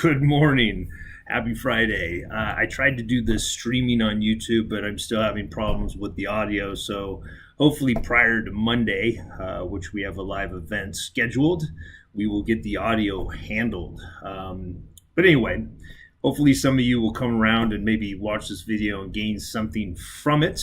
Good morning. Happy Friday. I tried to do this streaming on YouTube, but I'm still having problems with the audio. So hopefully, prior to Monday, which we have a live event scheduled, we will get the audio handled. But anyway, hopefully, some of you will come around and maybe watch this video and gain something from it.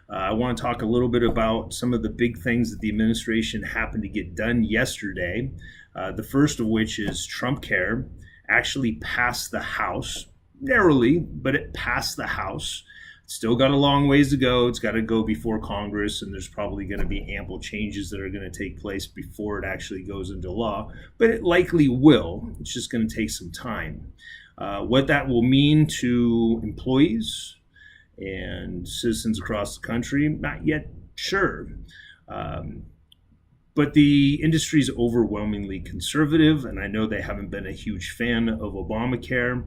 I want to talk a little bit about some of the big things that the administration happened to get done yesterday. The first of which is Trump Care actually passed the House narrowly, but it passed the House. It's still got a long ways to go. It's got to go before Congress, and there's probably going to be ample changes that are going to take place before it actually goes into law, but it likely will. It's just going to take some time. What that will mean to employees and citizens across the country, not yet sure. But the industry is overwhelmingly conservative, and I know they haven't been a huge fan of Obamacare.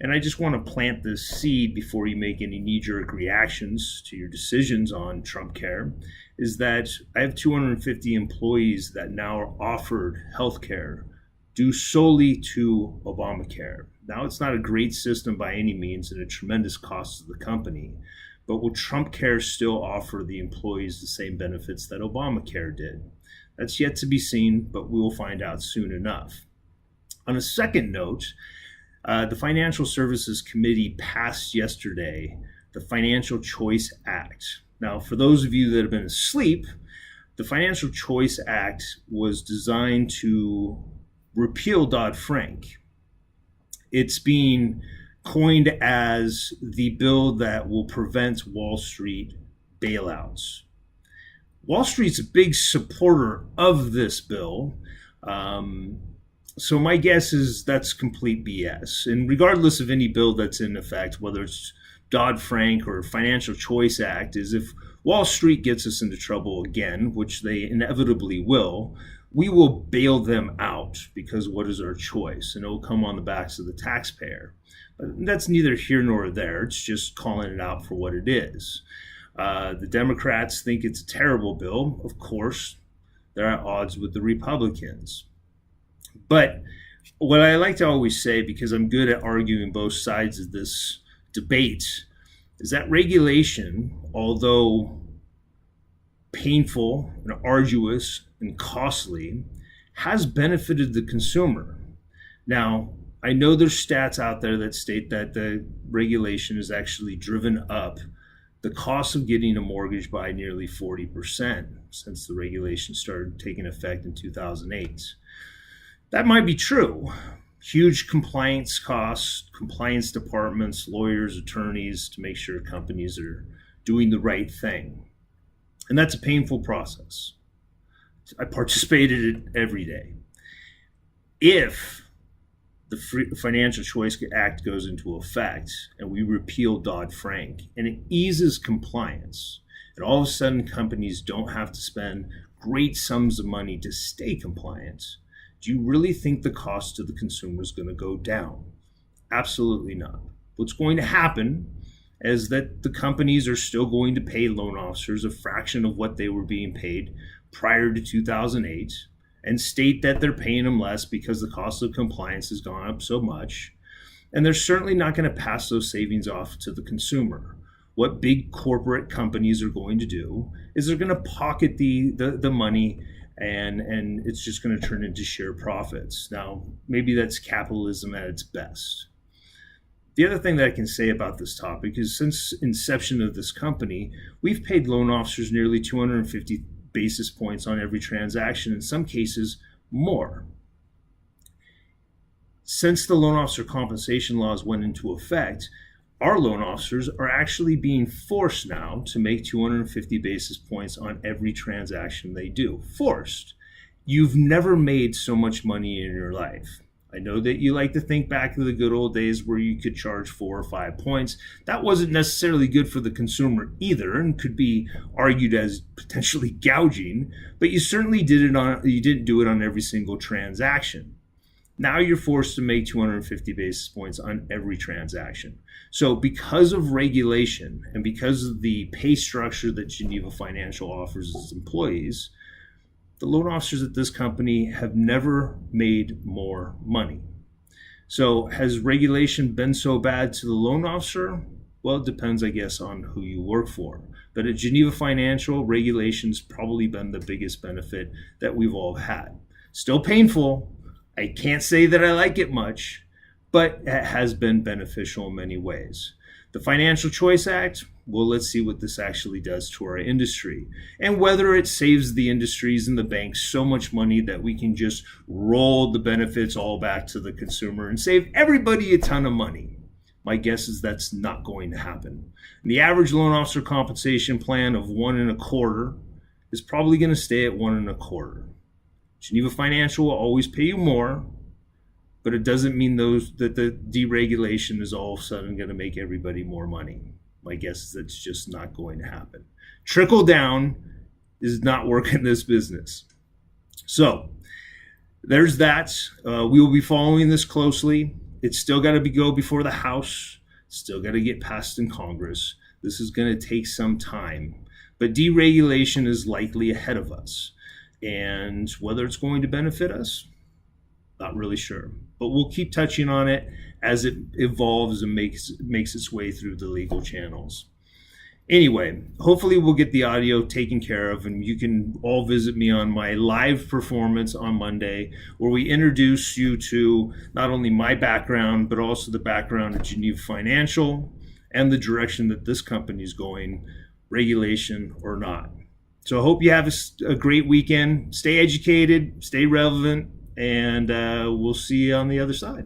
And I just want to plant this seed before you make any knee-jerk reactions to your decisions on Trump Care, is that I have 250 employees that now are offered health care due solely to Obamacare. Now, it's not a great system by any means and a tremendous cost to the company, but will Trump Care still offer the employees the same benefits that Obamacare did? That's yet to be seen, but we will find out soon enough. On a second note, the Financial Services Committee passed yesterday the Financial Choice Act. Now, for those of you that have been asleep, the Financial Choice Act was designed to repeal Dodd-Frank. It's being coined as the bill that will prevent Wall Street bailouts. Wall Street's a big supporter of this bill. So my guess is that's complete BS. And regardless of any bill that's in effect, whether it's Dodd-Frank or Financial Choice Act, is if Wall Street gets us into trouble again, which they inevitably will, we will bail them out because what is our choice? And it will come on the backs of the taxpayer. But that's neither here nor there. It's just calling it out for what it is. The Democrats think it's a terrible bill. Of course, they're at odds with the Republicans. But what I like to always say, because I'm good at arguing both sides of this debate, is that regulation, although painful and arduous and costly, has benefited the consumer. Now, I know there's stats out there that state that the regulation has actually driven up the cost of getting a mortgage by nearly 40% since the regulation started taking effect in 2008. That might be true. Huge compliance costs, compliance departments, lawyers, attorneys to make sure companies are doing the right thing. And that's a painful process. I participated in it every day. If the Financial Choice Act goes into effect and we repeal Dodd-Frank and it eases compliance, and all of a sudden companies don't have to spend great sums of money to stay compliant, do you really think the cost to the consumer is going to go down? Absolutely not. What's going to happen is that the companies are still going to pay loan officers a fraction of what they were being paid prior to 2008 and state that they're paying them less because the cost of compliance has gone up so much. And they're certainly not going to pass those savings off to the consumer. What big corporate companies are going to do is they're going to pocket the money and it's just going to turn into share profits. Now, maybe that's capitalism at its best. The other thing that I can say about this topic is since inception of this company, we've paid loan officers nearly 250 basis points on every transaction, in some cases more. Since the loan officer compensation laws went into effect, our loan officers are actually being forced now to make 250 basis points on every transaction they do. Forced. You've never made so much money in your life. I know that you like to think back to the good old days where you could charge 4 or 5 points. That wasn't necessarily good for the consumer either and could be argued as potentially gouging, but you certainly didn't do it on every single transaction. Now you're forced to make 250 basis points on every transaction. So because of regulation and because of the pay structure that Geneva Financial offers its employees, the loan officers at this company have never made more money. So has regulation been so bad to the loan officer? Well, it depends, I guess, on who you work for. But at Geneva Financial, regulation's probably been the biggest benefit that we've all had. Still painful. I can't say that I like it much, but it has been beneficial in many ways. The Financial Choice Act, well, let's see what this actually does to our industry and whether it saves the industries and the banks so much money that we can just roll the benefits all back to the consumer and save everybody a ton of money. My guess is that's not going to happen. The average loan officer compensation plan of 1.25 is probably going to stay at 1.25. Geneva Financial will always pay you more, but it doesn't mean that the deregulation is all of a sudden going to make everybody more money. My guess is that's just not going to happen. Trickle down is not working this business. So there's that. We will be following this closely. It's still got to go before the House. Still got to get passed in Congress. This is going to take some time. But deregulation is likely ahead of us. And whether it's going to benefit us, not really sure. But we'll keep touching on it as it evolves and makes its way through the legal channels. Anyway, hopefully we'll get the audio taken care of, and you can all visit me on my live performance on Monday, where we introduce you to not only my background, but also the background of Geneva Financial and the direction that this company is going, regulation or not. So I hope you have a great weekend. Stay educated, stay relevant, and we'll see you on the other side.